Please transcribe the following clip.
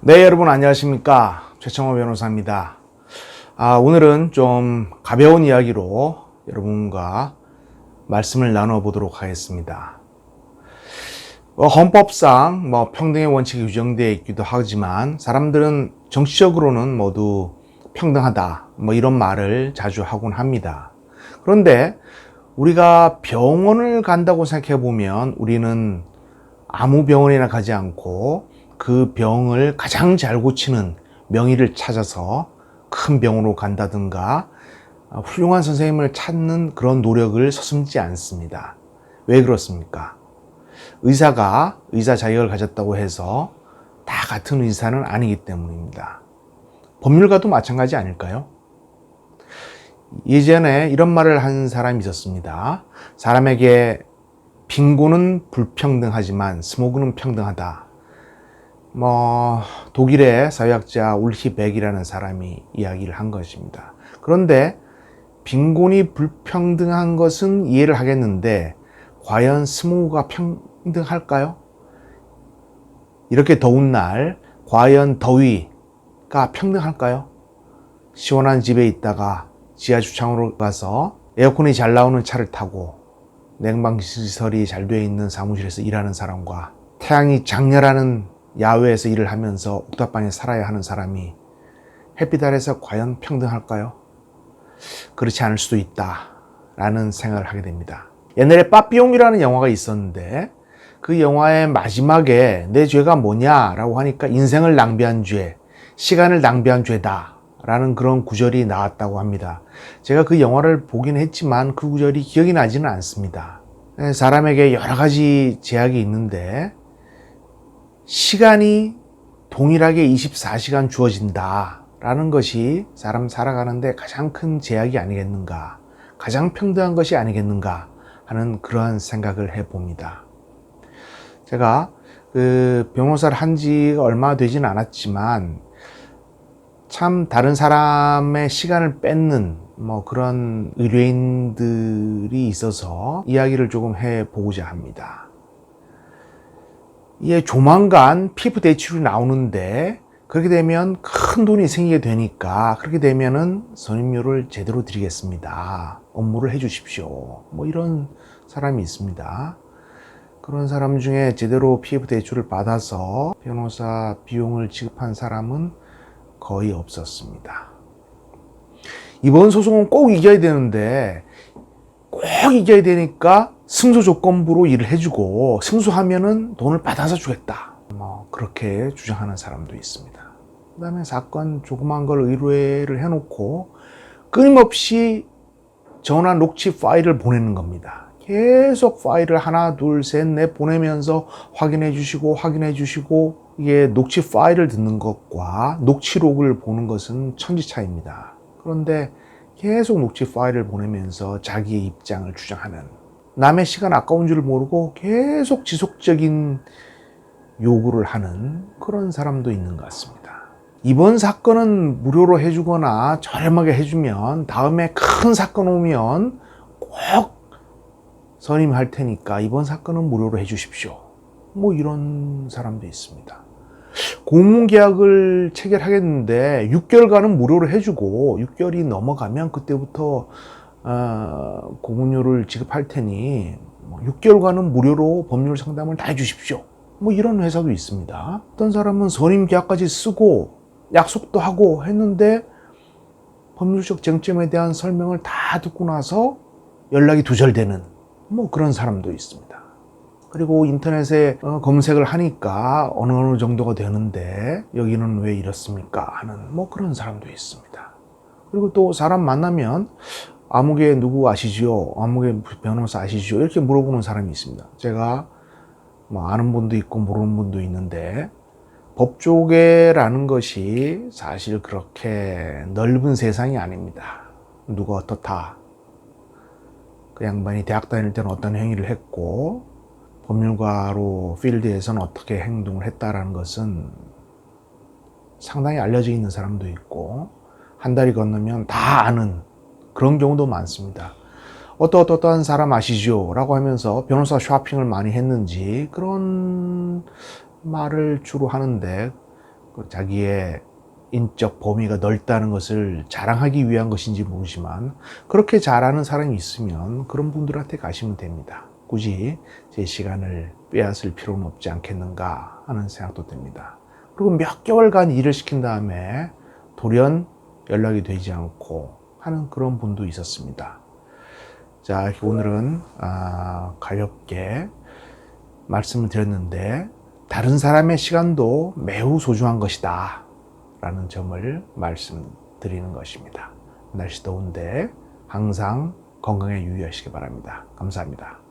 네, 여러분 안녕하십니까? 최청호 변호사입니다. 오늘은 좀 가벼운 이야기로 여러분과 말씀을 나눠보도록 하겠습니다. 헌법상 평등의 원칙이 규정되어 있기도 하지만 사람들은 정치적으로는 모두 평등하다 이런 말을 자주 하곤 합니다. 그런데 우리가 병원을 간다고 생각해 보면 우리는 아무 병원이나 가지 않고 그 병을 가장 잘 고치는 명의를 찾아서 큰 병원으로 간다든가 훌륭한 선생님을 찾는 그런 노력을 서슴지 않습니다. 왜 그렇습니까? 의사가 의사 자격을 가졌다고 해서 다 같은 의사는 아니기 때문입니다. 법률가도 마찬가지 아닐까요? 예전에 이런 말을 한 사람이 있었습니다. 사람에게 빈곤은 불평등하지만 스모그는 평등하다. 독일의 사회학자 울히 백이라는 사람이 이야기를 한 것입니다. 그런데 빈곤이 불평등한 것은 이해를 하겠는데 과연 스모그가 평등할까요? 이렇게 더운 날 과연 더위가 평등할까요? 시원한 집에 있다가 지하 주차장으로 가서 에어컨이 잘 나오는 차를 타고 냉방시설이 잘 되어 있는 사무실에서 일하는 사람과 태양이 장렬하는 야외에서 일을 하면서 옥탑방에 살아야 하는 사람이 햇빛 아래서 과연 평등할까요? 그렇지 않을 수도 있다라는 생각을 하게 됩니다. 옛날에 빠삐용이라는 영화가 있었는데 그 영화의 마지막에 내 죄가 뭐냐라고 하니까 인생을 낭비한 죄, 시간을 낭비한 죄다 라는 그런 구절이 나왔다고 합니다. 제가 그 영화를 보긴 했지만 그 구절이 기억이 나지는 않습니다. 사람에게 여러 가지 제약이 있는데 시간이 동일하게 24시간 주어진다 라는 것이 사람 살아가는데 가장 큰 제약이 아니겠는가, 가장 평등한 것이 아니겠는가 하는 그러한 생각을 해봅니다. 제가 변호사를 한 지가 얼마 되지는 않았지만 참 다른 사람의 시간을 뺏는 그런 의뢰인들이 있어서 이야기를 조금 해보고자 합니다. 이게 조만간 피부 대출이 나오는데 그렇게 되면 큰 돈이 생기게 되니까 그렇게 되면은 선임료를 제대로 드리겠습니다. 업무를 해주십시오. 이런 사람이 있습니다. 그런 사람 중에 제대로 피부 대출을 받아서 변호사 비용을 지급한 사람은 거의 없었습니다. 이번 소송은 꼭 이겨야 되는데 꼭 이겨야 되니까 승소 조건부로 일을 해주고 승소하면은 돈을 받아서 주겠다. 그렇게 주장하는 사람도 있습니다. 그 다음에 사건 조그만 걸 의뢰를 해놓고 끊임없이 전화 녹취 파일을 보내는 겁니다. 계속 파일을 하나, 둘, 셋, 넷 보내면서 확인해 주시고 이게 녹취 파일을 듣는 것과 녹취록을 보는 것은 천지차이입니다. 그런데 계속 녹취 파일을 보내면서 자기의 입장을 주장하는, 남의 시간 아까운 줄 모르고 계속 지속적인 요구를 하는 그런 사람도 있는 것 같습니다. 이번 사건은 무료로 해주거나 저렴하게 해주면 다음에 큰 사건 오면 꼭 선임할 테니까 이번 사건은 무료로 해주십시오. 이런 사람도 있습니다. 공문계약을 체결하겠는데 6개월간은 무료로 해주고 6개월이 넘어가면 그때부터 공문료를 지급할 테니 6개월간은 무료로 법률 상담을 다 해주십시오. 이런 회사도 있습니다. 어떤 사람은 선임계약까지 쓰고 약속도 하고 했는데 법률적 쟁점에 대한 설명을 다 듣고 나서 연락이 두절되는 그런 사람도 있습니다. 그리고 인터넷에 검색을 하니까 어느 정도가 되는데 여기는 왜 이렇습니까 하는 그런 사람도 있습니다. 그리고 또 사람 만나면 아무개 누구 아시죠? 아무개 변호사 아시죠? 이렇게 물어보는 사람이 있습니다. 제가 아는 분도 있고 모르는 분도 있는데 법조계라는 것이 사실 그렇게 넓은 세상이 아닙니다. 누가 어떻다. 그 양반이 대학 다닐 때는 어떤 행위를 했고 법률가로 필드에서는 어떻게 행동을 했다라는 것은 상당히 알려져 있는 사람도 있고 한 달이 건너면 다 아는 그런 경우도 많습니다. 어떠한 사람 아시죠? 라고 하면서 변호사 쇼핑을 많이 했는지 그런 말을 주로 하는데 자기의 인적 범위가 넓다는 것을 자랑하기 위한 것인지 모르지만 그렇게 잘하는 사람이 있으면 그런 분들한테 가시면 됩니다. 굳이 제 시간을 빼앗을 필요는 없지 않겠는가 하는 생각도 듭니다. 그리고 몇 개월간 일을 시킨 다음에 돌연 연락이 되지 않고 하는 그런 분도 있었습니다. 자, 오늘은 가볍게 말씀을 드렸는데 다른 사람의 시간도 매우 소중한 것이다 라는 점을 말씀드리는 것입니다. 날씨 더운데 항상 건강에 유의하시기 바랍니다. 감사합니다.